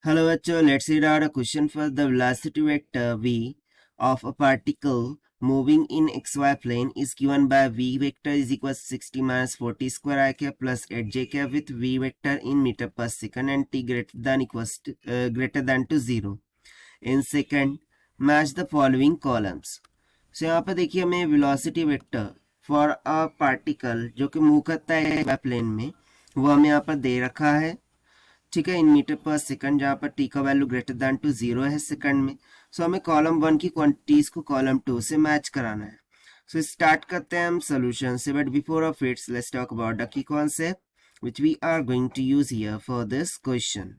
Hello, bachcho. Let's read out a question for the velocity vector v of a particle moving in xy plane is given by v vector is equals 60 minus 40 square I cap plus 8j cap with v vector in meter per second and t greater than to 0 in second. Match the following columns. So यहाँ पर देखिए हमें velocity vector for a particle जो कि move करता है xy plane में वो हमें यहाँ पर दे रखा है, ठीक है, इन मीटर पर सेकंड, जहाँ पर टी का वैल्यू ग्रेटर देन टू 0 है सेकंड में। सो हमें कॉलम 1 की क्वांटिटीज को कॉलम 2 से मैच कराना है। सो स्टार्ट करते हैं हम सोल्यूशन से, but before of it's let's talk about the key concept which we are going to use here for this question.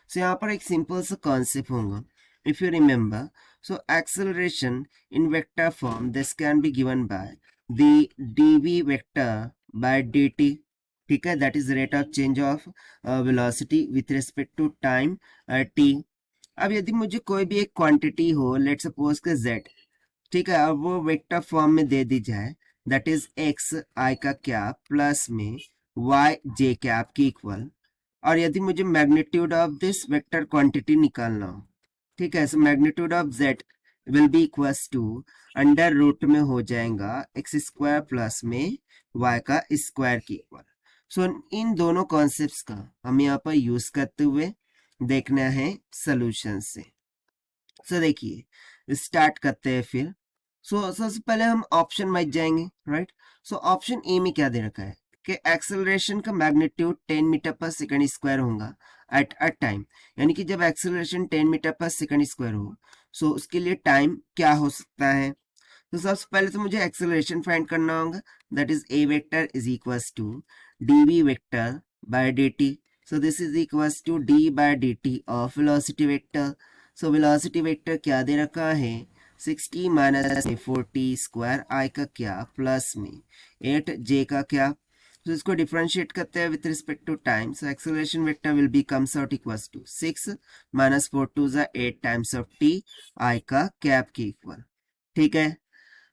So यहाँ पर एक सिंपल सा कॉन्सेप्ट होगा, if you remember. So acceleration in vector form this can be given by the dv vector by dt, ठीक है, that is rate of change of velocity with respect to time t। अब यदि मुझे कोई भी एक quantity हो, let suppose के z, ठीक है, अब वो वेक्टर फॉर्म में दे दी जाए, दैट इज x i का कैप प्लस में y j कैप की इक्वल, और यदि मुझे magnitude of this vector quantity निकालना हो, ठीक है, so magnitude of z will be equals to under root में हो जाएगा एक्स स्क्वायर प्लस में y का स्क्वायर की इक्वल। सो इन दोनों कॉन्सेप्ट्स का हम यहाँ पर यूज करते हुए देखना है सोल्यूशन से। सो देखिए स्टार्ट करते हैं फिर। सो सबसे पहले हम ऑप्शन वाइज जाएंगे, राइट। सो ऑप्शन ए में क्या दे रखा है कि एक्सेलरेशन का मैग्नीट्यूड 10 मीटर पर सेकंड स्क्वायर होगा एट अ टाइम, यानी कि जब एक्सेलरेशन 10 मीटर पर सेकंड स्क्वायर हो, सो उसके लिए टाइम क्या हो सकता है। तो सबसे पहले तो मुझे एक्सेलरेशन फाइंड करना होगा, that is a vector is equals to dv vector by dt। So this is equals to d by dt of velocity vector. So velocity vector क्या दे रखा है, 60 माइनस 40 स्क्वायर i का क्या प्लस में 8j का क्या। तो इसको डिफरेंशिएट करते हैं with respect to time. So acceleration vector will be comes out equals to 6 minus 4 to 8 times of t i का कैप की इक्वल, ठीक है।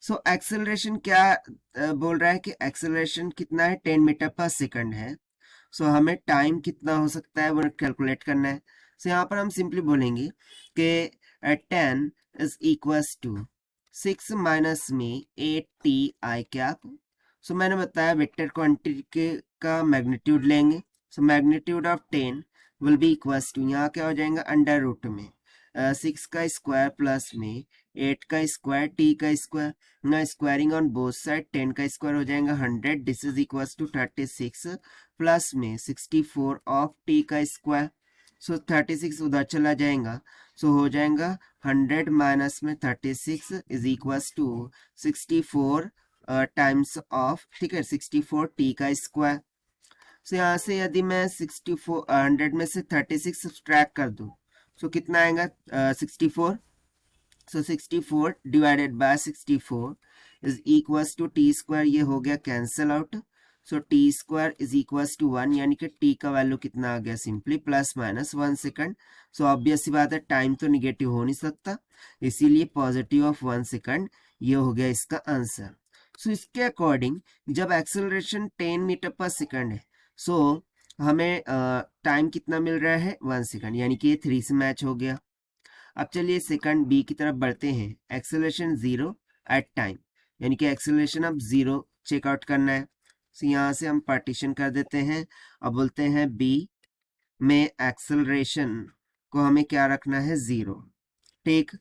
सो एक्सेलरेशन क्या बोल रहा है कि एक्सेलरेशन कितना है, 10 मीटर पर सेकंड है। सो हमें टाइम कितना हो सकता है वो कैलकुलेट करना है। सो यहाँ पर हम सिंपली बोलेंगे कि 10 इज इक्वल्स टू 6 माइनस में 8t i कैप। सो मैंने बताया वेक्टर क्वांटिटी का मैग्नीट्यूड लेंगे। So magnitude of 10 will be equals to, यहाँ क्या हो जाएगा अंडर रूट में 6 का स्क्वायर प्लस में 8 का स्क्वायर t का स्क्वायर, ना स्क्वायरिंग ऑन बोथ साइड, 10 का स्क्वायर हो जाएगा 100, this is equals to 36 plus में 64 ऑफ t का स्क्वायर। सो 36 उधर चला जाएगा, सो हो जाएगा 100 माइनस में 36 is equals to 64 times of, ठीक है, 64 t का स्क्वायर। सो यहाँ से यदि मैं 64 100 में से 36 सब्ट्रैक्ट कर दूं, सो कितना आएगा 64। So 64 divided by 64 is equals to T square, ये हो गया cancel out. So T square is equals to 1, यानी कि टी का वैल्यू कितना आ गया, simply plus minus 1 second. So obvious सी बात है टाइम तो निगेटिव हो नहीं सकता, इसीलिए पॉजिटिव ऑफ 1 सेकंड, ये हो गया इसका आंसर। सो इसके अकॉर्डिंग जब एक्सेलरेशन 10 मीटर पर सेकंड है, सो हमें टाइम कितना मिल रहा है 1 सेकंड, यानी कि ये 3 से मैच हो गया। अब चलिए सेकंड बी की तरफ बढ़ते हैं। एक्सेलरेशन 0 एट टाइम, यानी कि एक्सेलरेशन अब 0 चेकआउट करना है। सो यहाँ से हम पार्टीशन कर देते हैं और बोलते हैं बी में एक्सेलरेशन को हमें क्या रखना है 0, ठीक।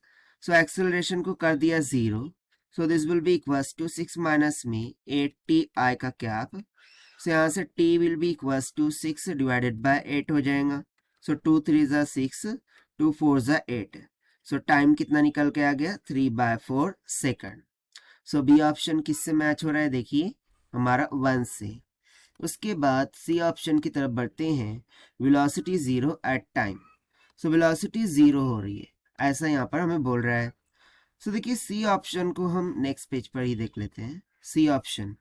सो एक्सेलरेशन को कर दिया 0, so this will be equals to 6 minus में 8t i का कैप। सो यहाँ से t will be equals to 6 divided by 8 हो जाएगा। सो 2 3 ज़ा 6, 2 4 ज़ा 8। सो टाइम कितना निकल के आ गया 3/4 सेकंड। सो बी ऑप्शन किससे मैच हो रहा है, देखिए हमारा 1 से। उसके बाद सी ऑप्शन की तरफ बढ़ते हैं, velocity 0 at time. So velocity 0 हो रही है, ऐसा यहाँ पर हमें बोल रहा है। सो देखिए सी ऑप्शन को हम नेक्स्ट पेज पर ही देख लेते हैं। सी ऑप्शन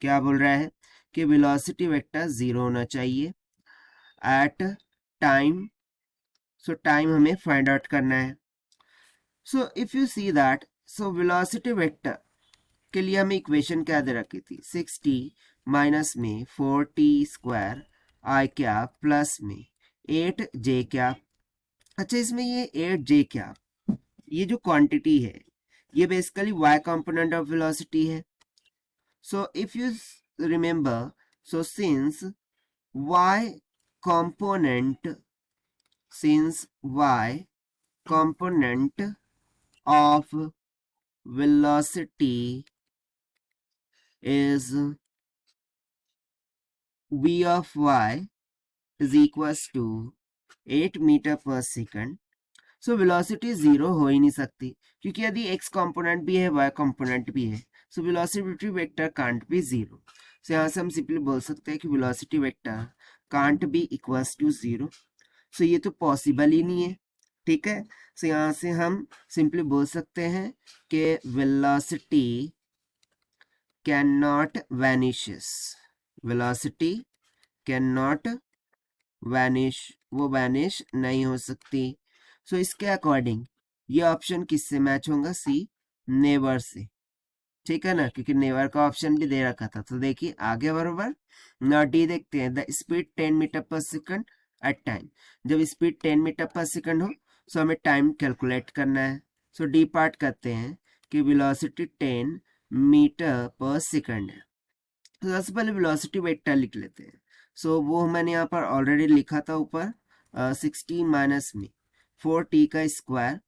क्या बोल रहा है कि वेलोसिटी वेक्टर 0 होना चाहिए एट टाइम। सो टाइम हमें फाइंड आउट करना है। So if you see that, so velocity vector के लिए हमें इक्वेशन क्या दे रखी थी, 60 माइनस में 4t square i cap plus में 8j कैप, अच्छा, इसमें ये 8j क्या, ये जो क्वांटिटी है ये basically y component of velocity है. So if you remember, so y component since y component of velocity is v of y is equals to 8 metre पर सेकंड. सो वेलोसिटी जीरो हो ही नहीं सकती, क्योंकि यदि x कंपोनेंट भी है y component भी है, so velocity vector can't be zero. So यहाँ से हम सिंपली बोल सकते हैं कि velocity vector can't be equals to zero. So ये तो पॉसिबल ही नहीं है. ठीक है, सो यहाँ से हम सिंपली बोल सकते हैं कि velocity can not vanishes, velocity can not vanish, वो वैनिश नहीं हो सकती. सो इसके अकॉर्डिंग ये ऑप्शन किससे मैच होगा, सी, नेवर से. ठीक है ना, क्योंकि नेवर का ऑप्शन भी दे रखा था. तो देखिए आगे बरोबर ना डी देखते हैं. द स्पीड 10 मीटर पर सेकंड एट टाइम. जब स्पीड 10 मीटर पर सेकंड हो सो हमें टाइम कैलकुलेट करना है. सो डी पार्ट करते हैं कि वेलोसिटी 10 मीटर पर सेकंड है. तो सबसे पहले वेलोसिटी वेक्टर लिख लेते हैं. सो वो मैंने यहाँ पर ऑलरेडी लिखा था ऊपर, 60 माइनस में 4t का स्क्वायर,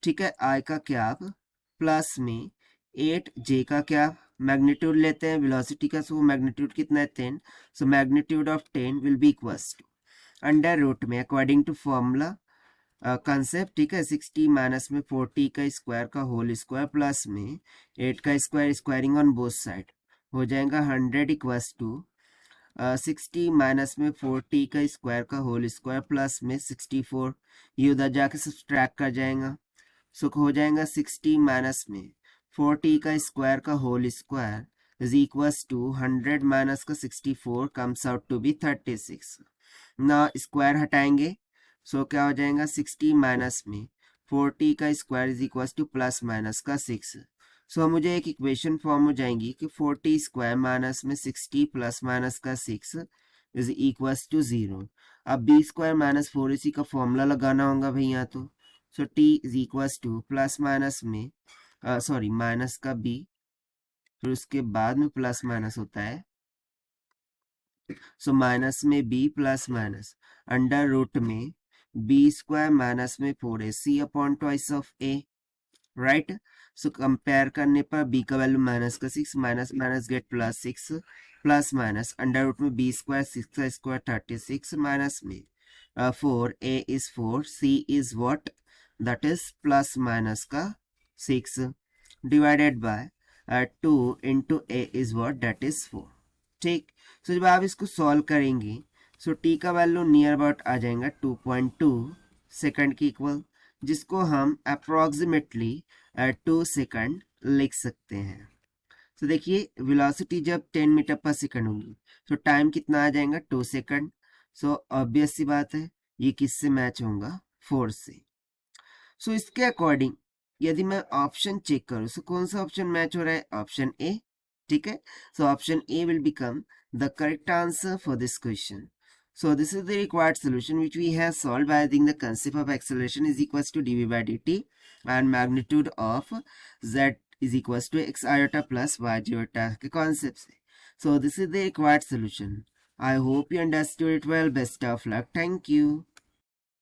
ठीक है, आई का क्याब प्लस में 8j का क्याब. मैग्नीट्यूड लेते हैं वेलोसिटी का, सो मैग्नीट्यूड कितना है 10. So magnitude of 10 will be equals to under root में अकॉर्डिंग टू फॉर्मूला कंसेप्ट, ठीक है, 60 माइनस में 4t का स्क्वायर का होल स्क्वायर प्लस में 8 का square, squaring on both side हो जाएगा 100 इक्वल्स टू 60 माइनस में 4t का स्क्वायर का होल स्क्वायर प्लस में 64, ये उधर जाके सब्सट्रैक्ट कर जाएगा. सो हो जाएगा 60 माइनस में 4t का स्क्वायर का whole square is equals to 100 minus का 64 कम्स आउट टू बी 36. ना स्क्वायर हटाएंगे, सो क्या हो जाएगा 60 माइनस में 4t का square is equals two plus minus का 6. सो मुझे एक इक्वेशन फॉर्म हो जाएंगी कि 40 स्क्वायर माइनस में 60 प्लस माइनस का 6 इज इक्वल्स टू 0. अब b स्क्वायर माइनस 4ac का फॉर्मूला लगाना होगा भैया. तो सो t is equals two plus minus में सॉरी माइनस का b, फिर उसके बाद में प्लस माइनस होता है. सो माइनस में b plus minus under root में b स्क्वायर माइनस में 4ac upon twice of a, right. So compare करने पर b का वैल्यू माइनस का 6, minus minus get plus 6 plus minus under root में b स्क्वायर 6 का square 36 minus में 4, a is 4, c is what, that is plus minus का 6 divided by 2 into a is what, that is 4. ठीक. सो जब आप इसको solve करेंगे सो t का वैल्यू नियर अबाउट आ जाएगा 2.2 सेकंड की इक्वल, जिसको हम अप्रोक्सीमेटली 2 सेकंड लिख सकते हैं. तो देखिए वेलोसिटी जब 10 मीटर पर सेकंड होगी तो टाइम कितना आ जाएगा 2 सेकंड. सो ऑब्वियस सी बात है ये किससे मैच होगा, 4 से. सो इसके अकॉर्डिंग यदि मैं ऑप्शन चेक करूँ सो कौन सा ऑप्शन मैच हो रहा है, ऑप्शन ए. ठीक है, so option A will become the correct answer for this question. So this is the required solution which we have solved by using the concept of acceleration is equals to dv by dt and magnitude of z is equals to x iota plus y iota के concept से. So this is the required solution. I hope you understood it well. Best of luck. Thank you.